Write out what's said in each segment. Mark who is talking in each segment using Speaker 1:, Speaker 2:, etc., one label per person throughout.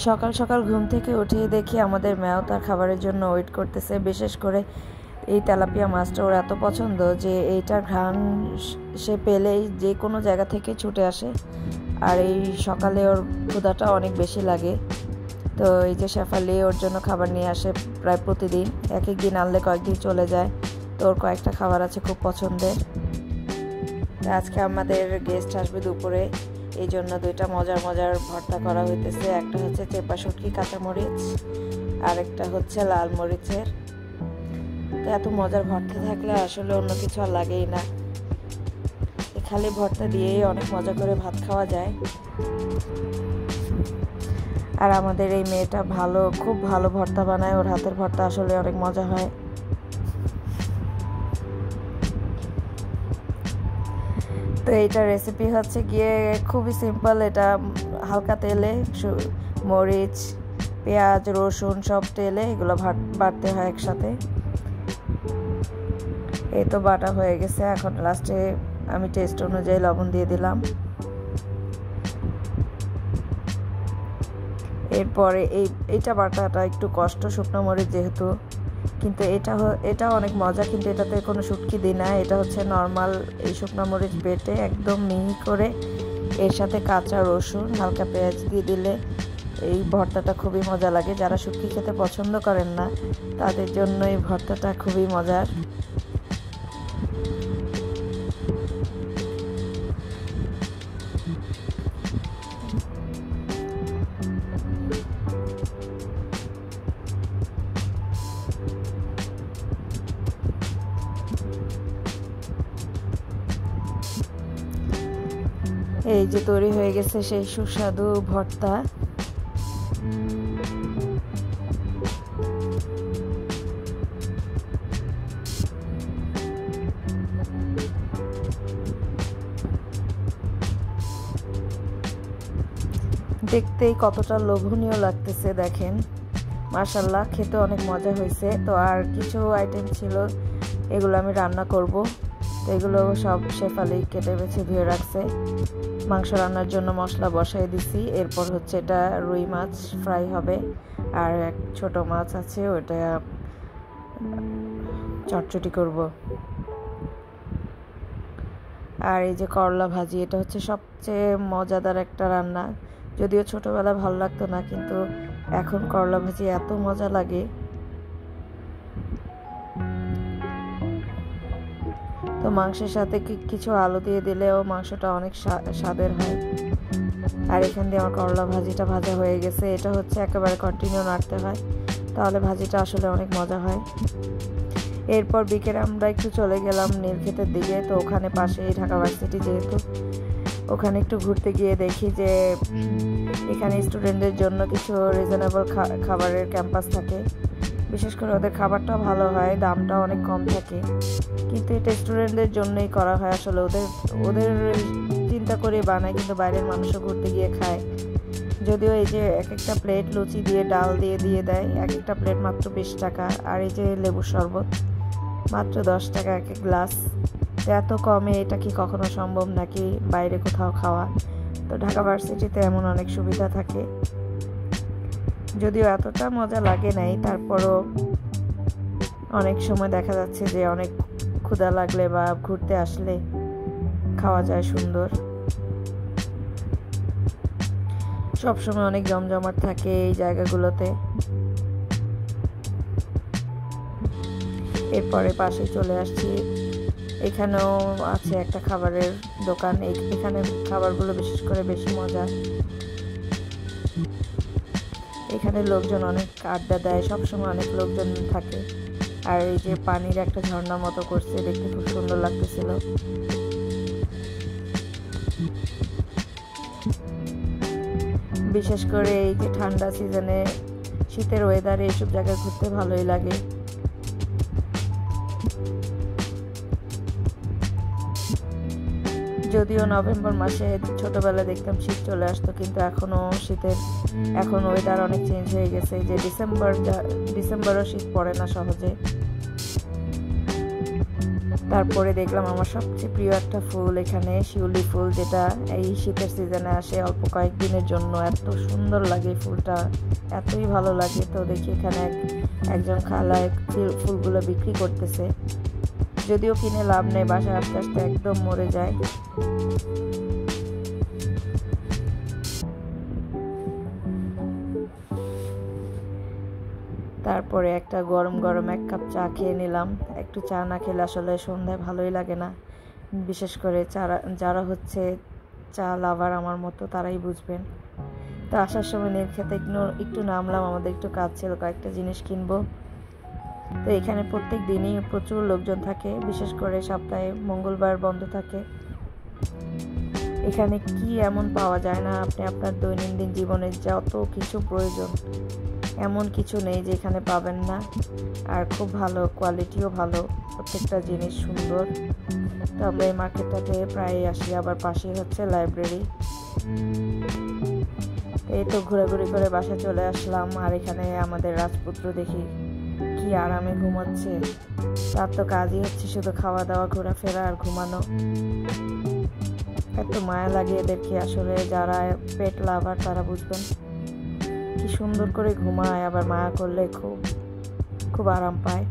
Speaker 1: সকাল সকাল ঘুম থেকে উঠে দেখি আমাদের মেয়েও তার খাবারের জন্য ওয়েট করতেছে। বিশেষ করে এই তেলাপিয়া মাছটা ওর এত পছন্দ যে এইটার ঘ্রাণ সে পেলেই যে কোনো জায়গা থেকে ছুটে আসে। আর এই সকালে ওর ক্ষুধাটা অনেক বেশি লাগে। তো এই যে শেফালি ওর জন্য খাবার নিয়ে আসে প্রায় প্রতিদিন, এক এক দিন আনলে কয়েকদিন চলে যায়। তো ওর কয়েকটা খাবার আছে খুব পছন্দের। আজকে আমাদের গেস্ট আসবে দুপুরে, এই জন্য দুইটা মজার মজার ভর্তা করা হইতেছে। একটা হচ্ছে চেপা শুটকি কাঁচামরিচ, আর একটা হচ্ছে লাল মরিচের। তো এত মজার ভর্তা থাকলে আসলে অন্য কিছু আর লাগেই না, খালি ভর্তা দিয়েই অনেক মজা করে ভাত খাওয়া যায়। আর আমাদের এই মেয়েটা খুব ভালো ভর্তা বানায়, ওর হাতের ভর্তা আসলে অনেক মজা হয়। তো এইটা রেসিপি হচ্ছে গিয়ে খুবই সিম্পল। এটা হালকা তেলে মরিচ, পেঁয়াজ, রসুন সব তেলে এগুলো বাটতে হয় একসাথে। এই তো বাটা হয়ে গেছে, এখন লাস্টে আমি টেস্ট অনুযায়ী লবণ দিয়ে দিলাম। এরপরে এইটা বাটাটা একটু কষ্ট, শুকনো মরিচ যেহেতু, কিন্তু এটা অনেক মজা। কিন্তু এটাতে কোনো শুটকি দিই না, এটা হচ্ছে নর্মাল এই শুকনো মরিচ বেটে একদম মিহি করে এর সাথে কাঁচা রসুন, হালকা পেঁয়াজ দিয়ে দিলে এই ভর্তাটা খুবই মজা লাগে। যারা শুটকি খেতে পছন্দ করেন না তাদের জন্য এই ভর্তাটা খুবই মজার। এই যে তৈরি হয়ে গেছে সেই সুস্বাদু ভর্তা। দেখতেই কতটা লোভনীয় লাগতেছে দেখেন, মাশাআল্লাহ, খেতে অনেক মজা হয়েছে। তো আর কিছু আইটেম ছিল, এগুলো আমি রান্না করব। তো এগুলো সব শেফালি কেটে বেছে ধুয়ে রাখছে। মাংস রান্নার জন্য মশলা বসাই দিছি। এরপর হচ্ছে এটা রুই মাছ ফ্রাই হবে, আর এক ছোট মাছ আছে ওটা চটচটি করব। আর এই যে করলা ভাজি, এটা হচ্ছে সবচেয়ে মজাদার একটা রান্না। যদিও ছোটবেলায় ভালো লাগতো না, কিন্তু এখন করলা ভাজি এত মজা লাগে। তো মাংসের সাথে কিছু আলু দিয়ে দিলেও মাংসটা অনেক স্বাদের হয়। আর এখান দিয়ে আমার করলা ভাজিটা ভাজা হয়ে গেছে। এটা হচ্ছে একেবারে কন্টিনিউ নাড়তে হয়, তাহলে ভাজিটা আসলে অনেক মজা হয়। এরপর বিকেলে আমরা একটু চলে গেলাম নীলক্ষেতের দিকে। তো ওখানে পাশেই ঢাকা ভার্সিটি, যেহেতু ওখানে একটু ঘুরতে গিয়ে দেখি যে এখানে স্টুডেন্টদের জন্য কিছু রিজনেবল খাবারের ক্যাম্পাস থাকে। বিশেষ করে ওদের খাবারটাও ভালো হয়, দামটাও অনেক কম থাকে। কিন্তু এটা স্টুডেন্টদের জন্যই করা হয় আসলে, ওদের চিন্তা করে বানায়, কিন্তু বাইরের মানুষও ঘুরতে গিয়ে খায়। যদিও এই যে এক একটা প্লেট লুচি দিয়ে ডাল দিয়ে দেয়, এক একটা প্লেট মাত্র 20 টাকা। আর এই যে লেবুর শরবত মাত্র 10 টাকা এক এক গ্লাস। এত কমে এটা কি কখনো সম্ভব নাকি বাইরে কোথাও খাওয়া? তো ঢাকা ভার্সিটিতে এমন অনেক সুবিধা থাকে। যদিও এতটা মজা লাগে নাই, তারপরও অনেক সময় দেখা যাচ্ছে যে অনেক ক্ষুধা লাগলে বা ঘুরতে আসলে খাওয়া যায় সুন্দর। সবসময় অনেক জমজমাট থাকে এই জায়গাগুলোতে। এরপরে পাশে চলে আসছি, এখানেও আছে একটা খাবারের দোকান। এখানে খাবারগুলো বিশেষ করে বেশি মজা। এখানে লোকজন অনেক আড্ডা দেয়, সবসময় অনেক লোকজন থাকে। আর এই যে পানির একটা ঝর্ণা মতো করছে, দেখতে খুব সুন্দর লাগতেছিল। বিশেষ করে এই যে ঠান্ডা সিজনে, শীতের ওয়েদারে এইসব জায়গায় ঘুরতে ভালোই লাগে। যদিও নভেম্বর মাসে ছোটবেলায় দেখতাম শীত চলে আসতো, কিন্তু এখন ওয়েদার অনেক চেঞ্জ হয়ে গেছে। যে ডিসেম্বরও শীত পড়ে না সহজে। তারপরে দেখলাম আমার সবচেয়ে প্রিয় একটা ফুল এখানে, শিউলি ফুল, যেটা এই শীতের সিজনে আসে অল্প কয়েকদিনের জন্য। এত সুন্দর লাগে ফুলটা, এতই ভালো লাগে। তো দেখি এখানে একজন খালা ফুলগুলো বিক্রি করতেছে, যদিও কিনে লাভ নেই, বাসায় আস্তে আস্তে একদম মরে যায়। তারপরে একটা গরম গরম 1 কাপ চা খেয়ে নিলাম। একটু চা না খেলে আসলে সন্ধ্যায় ভালোই লাগে না, বিশেষ করে যারা হচ্ছে চা লাভার আমার মতো তারাই বুঝবেন। তো আসার সময় নীলক্ষেতে একটু নামলাম, আমাদের একটু কাজ ছিল, কয়েকটা জিনিস কিনবো। তো এখানে প্রত্যেক দিনই প্রচুর লোকজন থাকে, বিশেষ করে সপ্তাহে মঙ্গলবার বন্ধ থাকে। এখানে কি এমন পাওয়া যায় না, আপনি আপনার দৈনন্দিন জীবনে যত কিছু প্রয়োজন এমন কিছু নেই যে এখানে পাবেন না। আর খুব ভালো কোয়ালিটিও ভালো, প্রত্যেকটা জিনিস সুন্দর। তো আমরা এই মার্কেটটাতে প্রায় আসি, আবার পাশেই হচ্ছে লাইব্রেরি। এই তো ঘোরাঘুরি করে বাসা চলে আসলাম। আর এখানে আমাদের রাজপুত্র দেখি কি আরামে ঘুমাচ্ছে, তার তো কাজই হচ্ছে শুধু খাওয়া দাওয়া, ঘোরাফেরা আর ঘুমানো। এত মায়া লাগে এদেরকে, আসলে যারা পেট লাভার তারা বুঝবেন। কি সুন্দর করে ঘুমায়, আবার মায়া করলে খুব খুব আরাম পায়।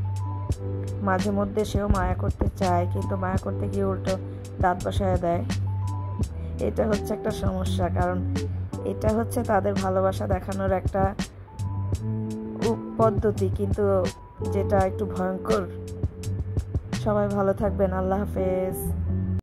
Speaker 1: মাঝে মধ্যে সেও মায়া করতে চায়, কিন্তু মায়া করতে গিয়ে উল্টো দাঁত বসায় দেয়। এটা হচ্ছে একটা সমস্যা, কারণ এটা হচ্ছে তাদের ভালোবাসা দেখানোর একটা পদ্ধতি, কিন্তু যেটা একটু ভয়ঙ্কর। সবাই ভালো থাকবেন, আল্লাহ হাফেজ।